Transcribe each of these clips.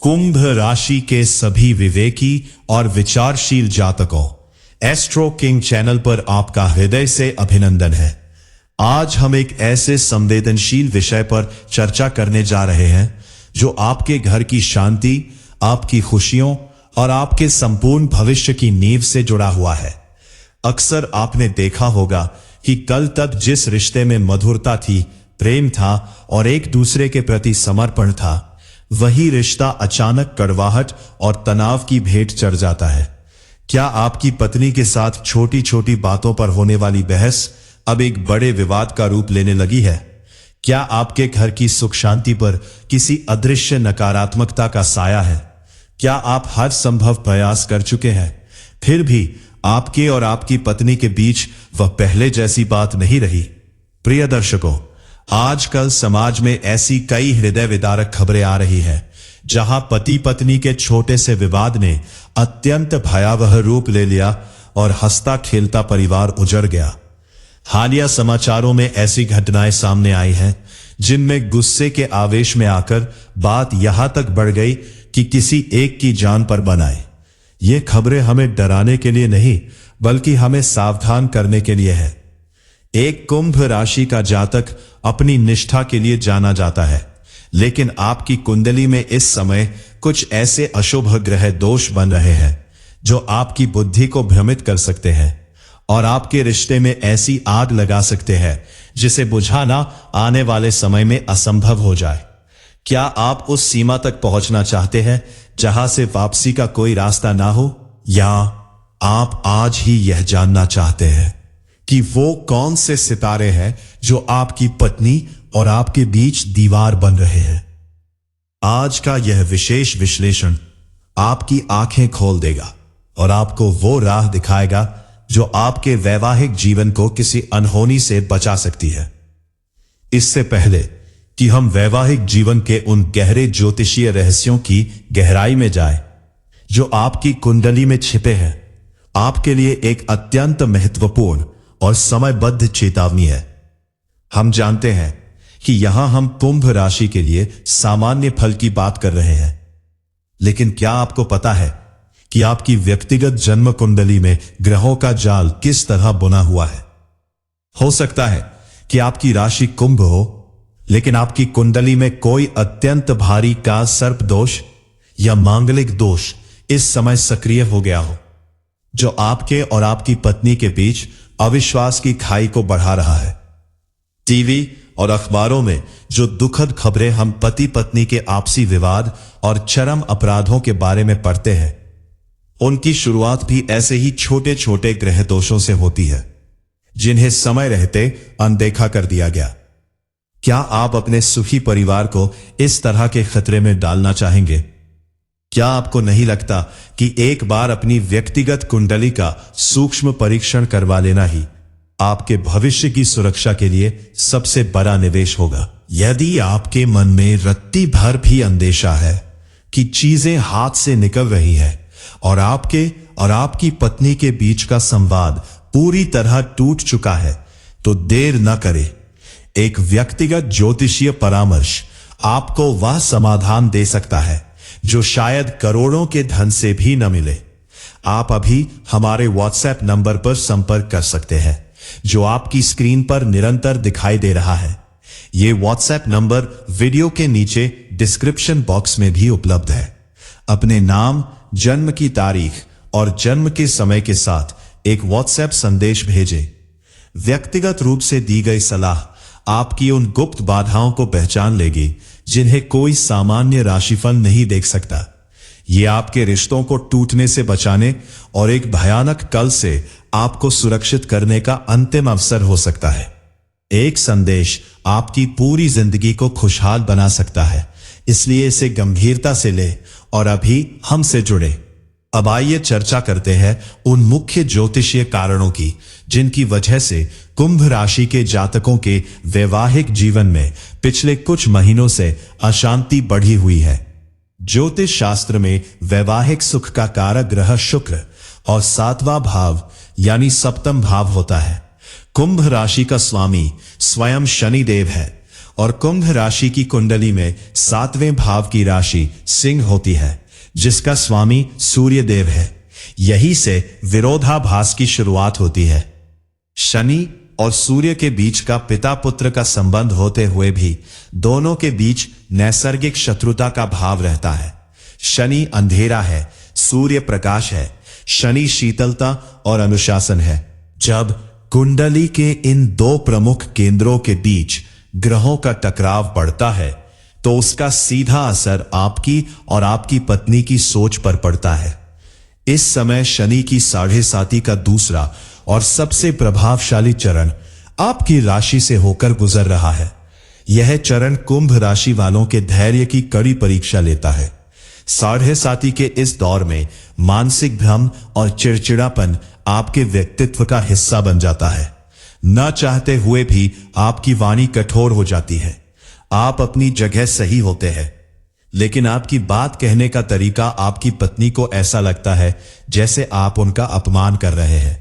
कुंभ राशि के सभी विवेकी और विचारशील जातकों, एस्ट्रो किंग चैनल पर आपका हृदय से अभिनंदन है। आज हम एक ऐसे संवेदनशील विषय पर चर्चा करने जा रहे हैं जो आपके घर की शांति, आपकी खुशियों और आपके संपूर्ण भविष्य की नींव से जुड़ा हुआ है। अक्सर आपने देखा होगा कि कल तक जिस रिश्ते में मधुरता थी, प्रेम था और एक दूसरे के प्रति समर्पण था, वही रिश्ता अचानक कड़वाहट और तनाव की भेंट चढ़ जाता है। क्या आपकी पत्नी के साथ छोटी छोटी बातों पर होने वाली बहस अब एक बड़े विवाद का रूप लेने लगी है? क्या आपके घर की सुख शांति पर किसी अदृश्य नकारात्मकता का साया है? क्या आप हर संभव प्रयास कर चुके हैं, फिर भी आपके और आपकी पत्नी के बीच वह पहले जैसी बात नहीं रही? प्रिय दर्शकों, आजकल समाज में ऐसी कई हृदय विदारक खबरें आ रही हैं, जहां पति पत्नी के छोटे से विवाद ने अत्यंत भयावह रूप ले लिया और हंसता खेलता परिवार उजड़ गया। हालिया समाचारों में ऐसी घटनाएं सामने आई हैं जिनमें गुस्से के आवेश में आकर बात यहां तक बढ़ गई कि किसी एक की जान पर बन आए। ये खबरें हमें डराने के लिए नहीं, बल्कि हमें सावधान करने के लिए है। एक कुंभ राशि का जातक अपनी निष्ठा के लिए जाना जाता है, लेकिन आपकी कुंडली में इस समय कुछ ऐसे अशुभ ग्रह दोष बन रहे हैं जो आपकी बुद्धि को भ्रमित कर सकते हैं और आपके रिश्ते में ऐसी आग लगा सकते हैं जिसे बुझाना आने वाले समय में असंभव हो जाए। क्या आप उस सीमा तक पहुंचना चाहते हैं जहां से वापसी का कोई रास्ता ना हो, या आप आज ही यह जानना चाहते हैं कि वो कौन से सितारे हैं जो आपकी पत्नी और आपके बीच दीवार बन रहे हैं? आज का यह विशेष विश्लेषण आपकी आंखें खोल देगा और आपको वो राह दिखाएगा जो आपके वैवाहिक जीवन को किसी अनहोनी से बचा सकती है। इससे पहले कि हम वैवाहिक जीवन के उन गहरे ज्योतिषीय रहस्यों की गहराई में जाएं, जो आपकी कुंडली में छिपे हैं, आपके लिए एक अत्यंत महत्वपूर्ण और समयबद्ध चेतावनी है। हम जानते हैं कि यहां हम कुंभ राशि के लिए सामान्य फल की बात कर रहे हैं, लेकिन क्या आपको पता है कि आपकी व्यक्तिगत जन्म कुंडली में ग्रहों का जाल किस तरह बुना हुआ है? हो सकता है कि आपकी राशि कुंभ हो, लेकिन आपकी कुंडली में कोई अत्यंत भारी का सर्प दोष या मांगलिक दोष इस समय सक्रिय हो गया हो, जो आपके और आपकी पत्नी के बीच अविश्वास की खाई को बढ़ा रहा है। टीवी और अखबारों में जो दुखद खबरें हम पति पत्नी के आपसी विवाद और चरम अपराधों के बारे में पढ़ते हैं, उनकी शुरुआत भी ऐसे ही छोटे छोटे ग्रह दोषों से होती है, जिन्हें समय रहते अनदेखा कर दिया गया। क्या आप अपने सुखी परिवार को इस तरह के खतरे में डालना चाहेंगे? क्या आपको नहीं लगता कि एक बार अपनी व्यक्तिगत कुंडली का सूक्ष्म परीक्षण करवा लेना ही आपके भविष्य की सुरक्षा के लिए सबसे बड़ा निवेश होगा? यदि आपके मन में रत्ती भर भी अंदेशा है कि चीजें हाथ से निकल रही हैं और आपके और आपकी पत्नी के बीच का संवाद पूरी तरह टूट चुका है, तो देर न करें। एक व्यक्तिगत ज्योतिषीय परामर्श आपको वह समाधान दे सकता है जो शायद करोड़ों के धन से भी न मिले। आप अभी हमारे व्हाट्सएप नंबर पर संपर्क कर सकते हैं, जो आपकी स्क्रीन पर निरंतर दिखाई दे रहा है। ये व्हाट्सएप नंबर वीडियो के नीचे डिस्क्रिप्शन बॉक्स में भी उपलब्ध है। अपने नाम, जन्म की तारीख और जन्म के समय के साथ एक व्हाट्सएप संदेश भेजें। व्यक्तिगत रूप से दी गई सलाह आपकी उन गुप्त बाधाओं को पहचान लेगी जिन्हें कोई सामान्य राशिफल नहीं देख सकता। ये आपके रिश्तों को टूटने से बचाने और एक भयानक कल से आपको सुरक्षित करने का अंतिम अवसर हो सकता है। एक संदेश आपकी पूरी जिंदगी को खुशहाल बना सकता है, इसलिए इसे गंभीरता से ले और अभी हमसे जुड़े। अब आइए चर्चा करते हैं उन मुख्य ज्योतिषीय कारणों की जिनकी वजह से कुंभ राशि के जातकों के वैवाहिक जीवन में पिछले कुछ महीनों से अशांति बढ़ी हुई है। ज्योतिष शास्त्र में वैवाहिक सुख का कारक ग्रह शुक्र और 7वां भाव यानी सप्तम भाव होता है। कुंभ राशि का स्वामी स्वयं शनिदेव है और कुंभ राशि की कुंडली में 7वें भाव की राशि सिंह होती है, जिसका स्वामी सूर्य देव है। यही से विरोधाभास की शुरुआत होती है। शनि और सूर्य के बीच का पिता पुत्र का संबंध होते हुए भी दोनों के बीच नैसर्गिक शत्रुता का भाव रहता है। शनि अंधेरा है, सूर्य प्रकाश है। शनि शीतलता और अनुशासन है। जब कुंडली के इन दो प्रमुख केंद्रों के बीच ग्रहों का टकराव बढ़ता है तो उसका सीधा असर आपकी और आपकी पत्नी की सोच पर पड़ता है। इस समय शनि की 7.5 का दूसरा और सबसे प्रभावशाली चरण आपकी राशि से होकर गुजर रहा है। यह चरण कुंभ राशि वालों के धैर्य की कड़ी परीक्षा लेता है। 7.5 के इस दौर में मानसिक भ्रम और चिड़चिड़ापन आपके व्यक्तित्व का हिस्सा बन जाता है। न चाहते हुए भी आपकी वाणी कठोर हो जाती है। आप अपनी जगह सही होते हैं, लेकिन आपकी बात कहने का तरीका आपकी पत्नी को ऐसा लगता है जैसे आप उनका अपमान कर रहे हैं।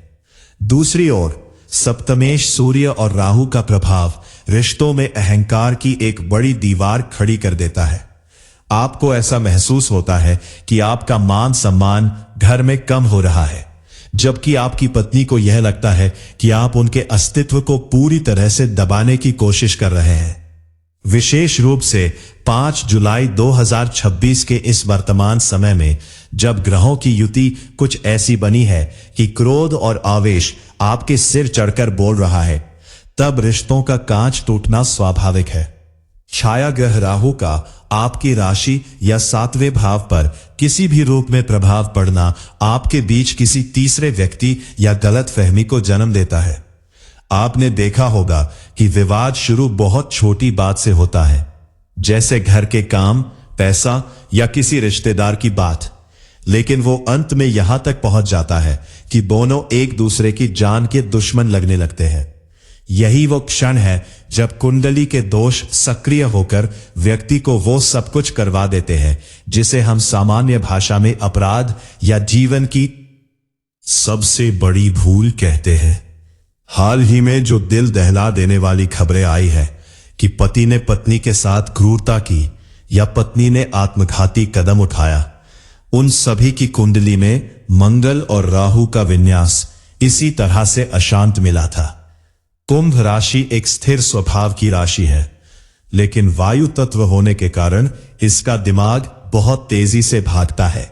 दूसरी ओर सप्तमेश सूर्य और राहु का प्रभाव रिश्तों में अहंकार की एक बड़ी दीवार खड़ी कर देता है। आपको ऐसा महसूस होता है कि आपका मान सम्मान घर में कम हो रहा है, जबकि आपकी पत्नी को यह लगता है कि आप उनके अस्तित्व को पूरी तरह से दबाने की कोशिश कर रहे हैं। विशेष रूप से 5 जुलाई 2026 के इस वर्तमान समय में, जब ग्रहों की युति कुछ ऐसी बनी है कि क्रोध और आवेश आपके सिर चढ़कर बोल रहा है, तब रिश्तों का कांच टूटना स्वाभाविक है। छाया ग्रह राहु का आपकी राशि या 7वें भाव पर किसी भी रूप में प्रभाव पड़ना आपके बीच किसी तीसरे व्यक्ति या गलतफहमी को जन्म देता है। आपने देखा होगा कि विवाद शुरू बहुत छोटी बात से होता है, जैसे घर के काम, पैसा या किसी रिश्तेदार की बात, लेकिन वो अंत में यहां तक पहुंच जाता है कि दोनों एक दूसरे की जान के दुश्मन लगने लगते हैं। यही वो क्षण है जब कुंडली के दोष सक्रिय होकर व्यक्ति को वो सब कुछ करवा देते हैं जिसे हम सामान्य भाषा में अपराध या जीवन की सबसे बड़ी भूल कहते हैं। हाल ही में जो दिल दहला देने वाली खबरें आई है कि पति ने पत्नी के साथ क्रूरता की या पत्नी ने आत्मघाती कदम उठाया, उन सभी की कुंडली में मंगल और राहु का विन्यास इसी तरह से अशांत मिला था। कुंभ राशि एक स्थिर स्वभाव की राशि है, लेकिन वायु तत्व होने के कारण इसका दिमाग बहुत तेजी से भागता है।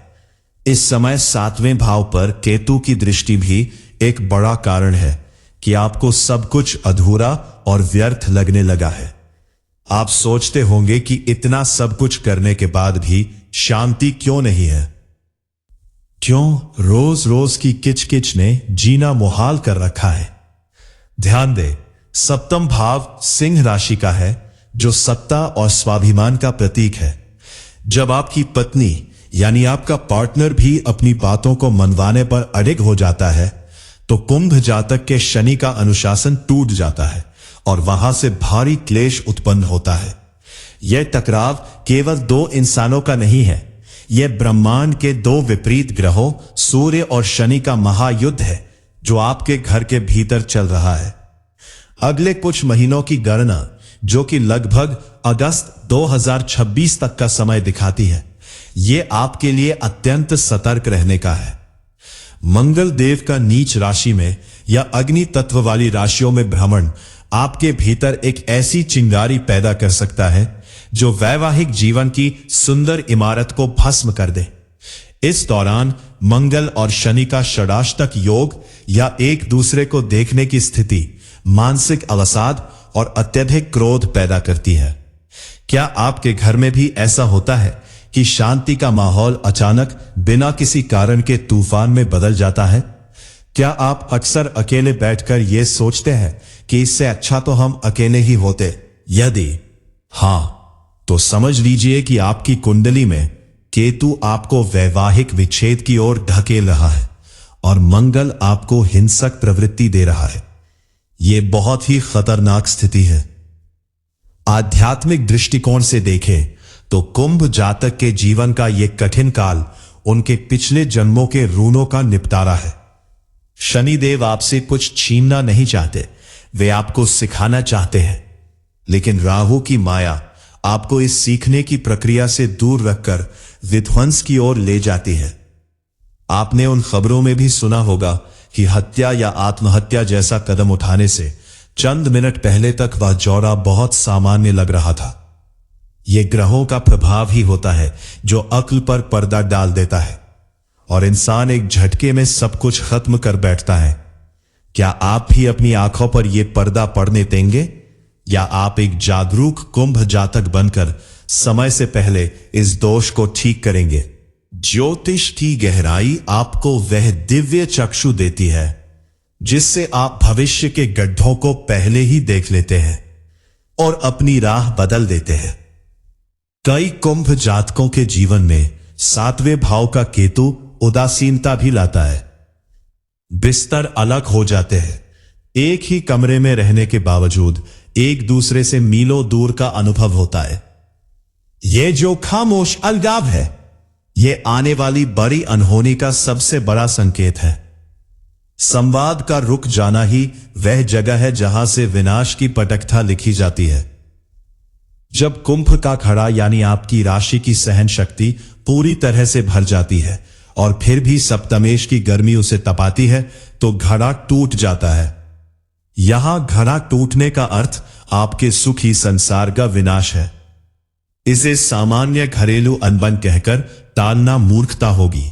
इस समय 7वें भाव पर केतु की दृष्टि भी एक बड़ा कारण है कि आपको सब कुछ अधूरा और व्यर्थ लगने लगा है। आप सोचते होंगे कि इतना सब कुछ करने के बाद भी शांति क्यों नहीं है? क्यों रोज रोज की किचकिच ने जीना मुहाल कर रखा है? ध्यान दे, सप्तम भाव सिंह राशि का है, जो सत्ता और स्वाभिमान का प्रतीक है। जब आपकी पत्नी यानी आपका पार्टनर भी अपनी बातों को मनवाने पर अड़िग हो जाता है, तो कुंभ जातक के शनि का अनुशासन टूट जाता है और वहां से भारी क्लेश उत्पन्न होता है। यह टकराव केवल दो इंसानों का नहीं है, यह ब्रह्मांड के दो विपरीत ग्रहों सूर्य और शनि का महायुद्ध है जो आपके घर के भीतर चल रहा है। अगले कुछ महीनों की गणना, जो कि लगभग अगस्त 2026 तक का समय दिखाती है, यह आपके लिए अत्यंत सतर्क रहने का है। मंगल देव का नीच राशि में या अग्नि तत्व वाली राशियों में भ्रमण आपके भीतर एक ऐसी चिंगारी पैदा कर सकता है जो वैवाहिक जीवन की सुंदर इमारत को भस्म कर दे। इस दौरान मंगल और शनि का षडाष्टक योग या एक दूसरे को देखने की स्थिति मानसिक अवसाद और अत्यधिक क्रोध पैदा करती है। क्या आपके घर में भी ऐसा होता है कि शांति का माहौल अचानक बिना किसी कारण के तूफान में बदल जाता है? क्या आप अक्सर अकेले बैठकर यह सोचते हैं कि इससे अच्छा तो हम अकेले ही होते? यदि हां, तो समझ लीजिए कि आपकी कुंडली में केतु आपको वैवाहिक विच्छेद की ओर ढकेल रहा है और मंगल आपको हिंसक प्रवृत्ति दे रहा है। यह बहुत ही खतरनाक स्थिति है। आध्यात्मिक दृष्टिकोण से देखें तो कुंभ जातक के जीवन का यह कठिन काल उनके पिछले जन्मों के ऋणों का निपटारा है। शनिदेव आपसे कुछ छीनना नहीं चाहते, वे आपको सिखाना चाहते हैं। लेकिन राहु की माया आपको इस सीखने की प्रक्रिया से दूर रखकर विध्वंस की ओर ले जाती है। आपने उन खबरों में भी सुना होगा कि हत्या या आत्महत्या जैसा कदम उठाने से चंद मिनट पहले तक वह जौरा बहुत सामान्य लग रहा था। यह ग्रहों का प्रभाव ही होता है जो अक्ल पर पर्दा डाल देता है और इंसान एक झटके में सब कुछ खत्म कर बैठता है। क्या आप भी अपनी आंखों पर यह पर्दा पड़ने देंगे या आप एक जागरूक कुंभ जातक बनकर समय से पहले इस दोष को ठीक करेंगे? ज्योतिष की गहराई आपको वह दिव्य चक्षु देती है जिससे आप भविष्य के गड्ढों को पहले ही देख लेते हैं और अपनी राह बदल देते हैं। कई कुंभ जातकों के जीवन में 7वें भाव का केतु उदासीनता भी लाता है। बिस्तर अलग हो जाते हैं, एक ही कमरे में रहने के बावजूद एक दूसरे से मीलों दूर का अनुभव होता है। यह जो खामोश अलगाव है, यह आने वाली बड़ी अनहोनी का सबसे बड़ा संकेत है। संवाद का रुक जाना ही वह जगह है जहां से विनाश की पटकथा लिखी जाती है। जब कुंभ का घड़ा यानी आपकी राशि की सहन शक्ति पूरी तरह से भर जाती है और फिर भी सप्तमेश की गर्मी उसे तपाती है तो घड़ा टूट जाता है। यहां घड़ा टूटने का अर्थ आपके सुखी संसार का विनाश है। इसे सामान्य घरेलू अनबन कहकर टालना मूर्खता होगी।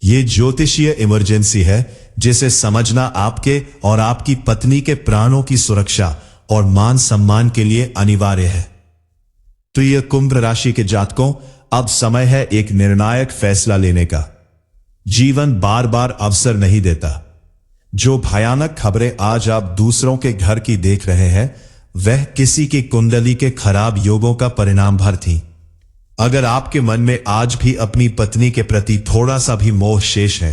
यह ज्योतिषीय इमरजेंसी है जिसे समझना आपके और आपकी पत्नी के प्राणों की सुरक्षा और मान सम्मान के लिए अनिवार्य है। तो यह कुंभ राशि के जातकों, अब समय है एक निर्णायक फैसला लेने का। जीवन बार बार अवसर नहीं देता। जो भयानक खबरें आज आप दूसरों के घर की देख रहे हैं वह किसी की कुंडली के खराब योगों का परिणाम भर थी। अगर आपके मन में आज भी अपनी पत्नी के प्रति थोड़ा सा भी मोह शेष है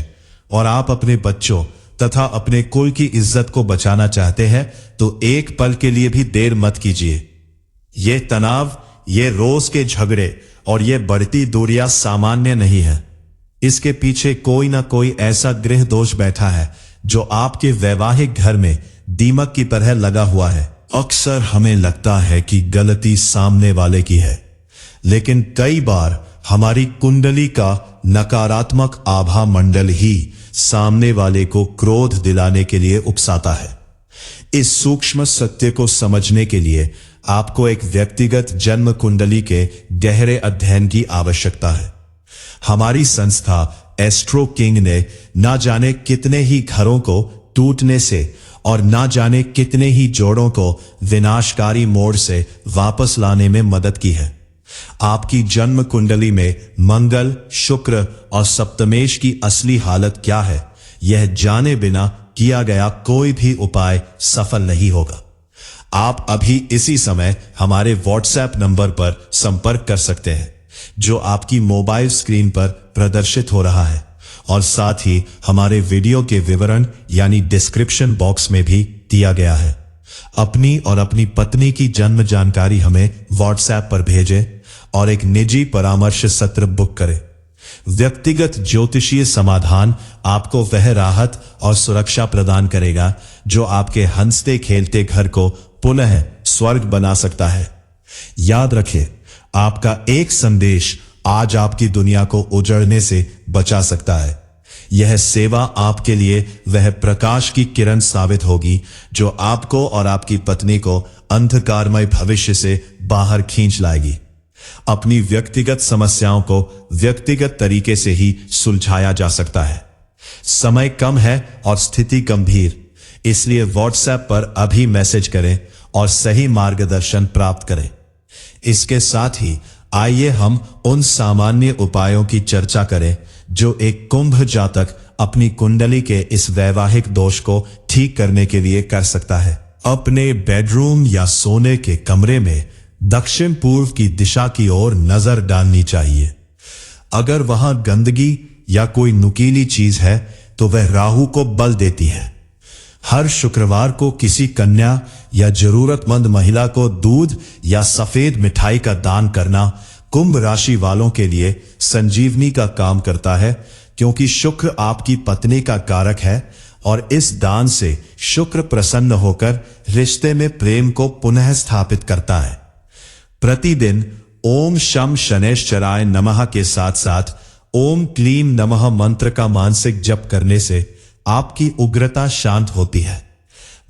और आप अपने बच्चों तथा अपने कुल की इज्जत को बचाना चाहते हैं तो एक पल के लिए भी देर मत कीजिए। यह तनाव, ये रोज के झगड़े और ये बढ़ती दूरियां सामान्य नहीं है। इसके पीछे कोई ना कोई ऐसा गृह दोष बैठा है जो आपके वैवाहिक घर में दीमक की तरह लगा हुआ है। अक्सर हमें लगता है कि गलती सामने वाले की है, लेकिन कई बार हमारी कुंडली का नकारात्मक आभा मंडल ही सामने वाले को क्रोध दिलाने के लिए उकसाता है। इस सूक्ष्म सत्य को समझने के लिए आपको एक व्यक्तिगत जन्म कुंडली के गहरे अध्ययन की आवश्यकता है। हमारी संस्था एस्ट्रो किंग ने ना जाने कितने ही घरों को टूटने से और ना जाने कितने ही जोड़ों को विनाशकारी मोड़ से वापस लाने में मदद की है। आपकी जन्म कुंडली में मंगल, शुक्र और सप्तमेश की असली हालत क्या है, यह जाने बिना किया गया कोई भी उपाय सफल नहीं होगा। आप अभी इसी समय हमारे व्हाट्सएप नंबर पर संपर्क कर सकते हैं जो आपकी मोबाइल स्क्रीन पर प्रदर्शित हो रहा है, और साथ ही हमारे वीडियो के विवरण यानी डिस्क्रिप्शन बॉक्स में भी दिया गया है। अपनी और अपनी पत्नी की जन्म जानकारी हमें व्हाट्सएप पर भेजें और एक निजी परामर्श सत्र बुक करें। व्यक्तिगत ज्योतिषीय समाधान आपको वह राहत और सुरक्षा प्रदान करेगा जो आपके हंसते खेलते घर को पुनः स्वर्ग बना सकता है। याद रखें, आपका एक संदेश आज आपकी दुनिया को उजड़ने से बचा सकता है। यह सेवा आपके लिए वह प्रकाश की किरण साबित होगी जो आपको और आपकी पत्नी को अंधकारमय भविष्य से बाहर खींच लाएगी। अपनी व्यक्तिगत समस्याओं को व्यक्तिगत तरीके से ही सुलझाया जा सकता है। समय कम है और स्थिति गंभीर, इसलिए व्हाट्सएप पर अभी मैसेज करें और सही मार्गदर्शन प्राप्त करें। इसके साथ ही आइए हम उन सामान्य उपायों की चर्चा करें जो एक कुंभ जातक अपनी कुंडली के इस वैवाहिक दोष को ठीक करने के लिए कर सकता है। अपने बेडरूम या सोने के कमरे में दक्षिण पूर्व की दिशा की ओर नजर डालनी चाहिए। अगर वहां गंदगी या कोई नुकीली चीज है तो वह राहु को बल देती है। हर शुक्रवार को किसी कन्या या जरूरतमंद महिला को दूध या सफेद मिठाई का दान करना कुंभ राशि वालों के लिए संजीवनी का काम करता है, क्योंकि शुक्र आपकी पत्नी का कारक है और इस दान से शुक्र प्रसन्न होकर रिश्ते में प्रेम को पुनः स्थापित करता है। प्रतिदिन ओम शम शनैश्चराय नमः के साथ साथ ओम क्लीं नमः मंत्र का मानसिक जप करने से आपकी उग्रता शांत होती है।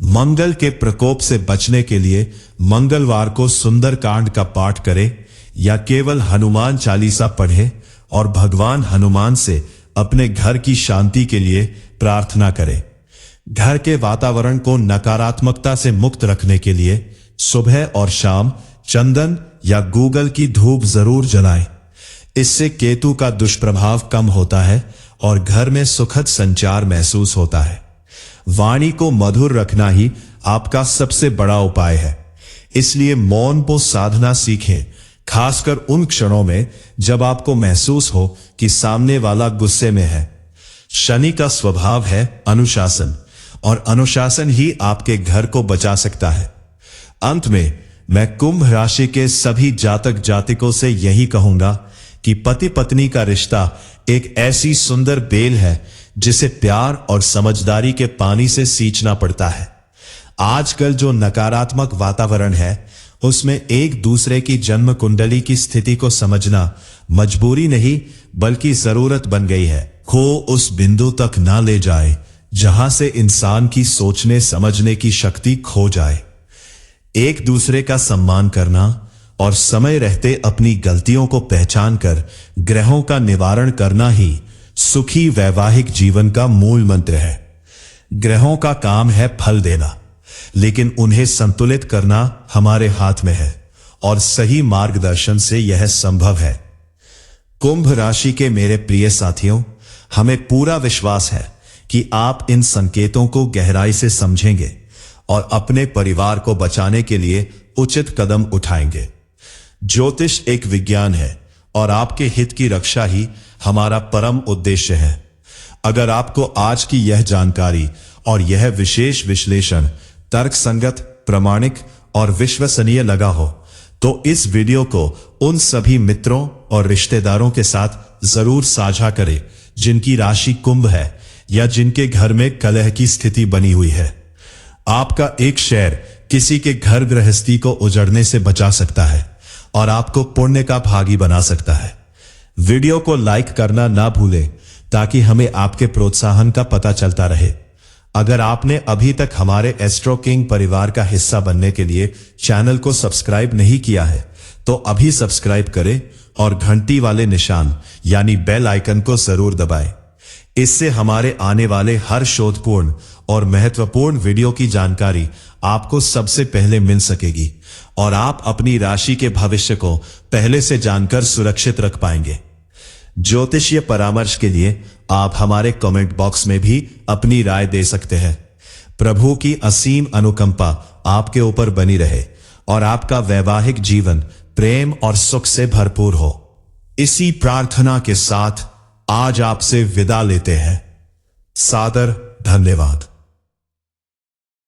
मंगल के प्रकोप से बचने के लिए मंगलवार को सुंदरकांड का पाठ करें या केवल हनुमान चालीसा पढ़ें और भगवान हनुमान से अपने घर की शांति के लिए प्रार्थना करें। घर के वातावरण को नकारात्मकता से मुक्त रखने के लिए सुबह और शाम चंदन या गूगल की धूप जरूर जलाएं। इससे केतु का दुष्प्रभाव कम होता है और घर में सुखद संचार महसूस होता है। वाणी को मधुर रखना ही आपका सबसे बड़ा उपाय है, इसलिए मौन को साधना सीखें, खासकर उन क्षणों में जब आपको महसूस हो कि सामने वाला गुस्से में है। शनि का स्वभाव है अनुशासन, और अनुशासन ही आपके घर को बचा सकता है। अंत में मैं कुंभ राशि के सभी जातक जातिकों से यही कहूंगा कि पति पत्नी का रिश्ता एक ऐसी सुंदर बेल है जिसे प्यार और समझदारी के पानी से सींचना पड़ता है। आजकल जो नकारात्मक वातावरण है उसमें एक दूसरे की जन्म कुंडली की स्थिति को समझना मजबूरी नहीं बल्कि जरूरत बन गई है। खो उस बिंदु तक ना ले जाए जहां से इंसान की सोचने समझने की शक्ति खो जाए। एक दूसरे का सम्मान करना और समय रहते अपनी गलतियों को पहचान कर ग्रहों का निवारण करना ही सुखी वैवाहिक जीवन का मूल मंत्र है। ग्रहों का काम है फल देना, लेकिन उन्हें संतुलित करना हमारे हाथ में है और सही मार्गदर्शन से यह संभव है। कुंभ राशि के मेरे प्रिय साथियों, हमें पूरा विश्वास है कि आप इन संकेतों को गहराई से समझेंगे और अपने परिवार को बचाने के लिए उचित कदम उठाएंगे। ज्योतिष एक विज्ञान है और आपके हित की रक्षा ही हमारा परम उद्देश्य है। अगर आपको आज की यह जानकारी और यह विशेष विश्लेषण तर्कसंगत, प्रामाणिक और विश्वसनीय लगा हो तो इस वीडियो को उन सभी मित्रों और रिश्तेदारों के साथ जरूर साझा करें जिनकी राशि कुंभ है या जिनके घर में कलह की स्थिति बनी हुई है। आपका एक शेयर किसी के घर गृहस्थी को उजड़ने से बचा सकता है और आपको पुण्य का भागी बना सकता है। वीडियो को लाइक करना ना भूलें ताकि हमें आपके प्रोत्साहन का पता चलता रहे। अगर आपने अभी तक हमारे एस्ट्रो किंग परिवार का हिस्सा बनने के लिए चैनल को सब्सक्राइब नहीं किया है तो अभी सब्सक्राइब करें और घंटी वाले निशान यानी बेल आइकन को जरूर दबाएं। इससे हमारे आने वाले हर शोधपूर्ण और महत्वपूर्ण वीडियो की जानकारी आपको सबसे पहले मिल सकेगी और आप अपनी राशि के भविष्य को पहले से जानकर सुरक्षित रख पाएंगे। ज्योतिषीय परामर्श के लिए आप हमारे कमेंट बॉक्स में भी अपनी राय दे सकते हैं। प्रभु की असीम अनुकंपा आपके ऊपर बनी रहे और आपका वैवाहिक जीवन प्रेम और सुख से भरपूर हो। इसी प्रार्थना के साथ आज आपसे विदा लेते हैं। सादर धन्यवाद।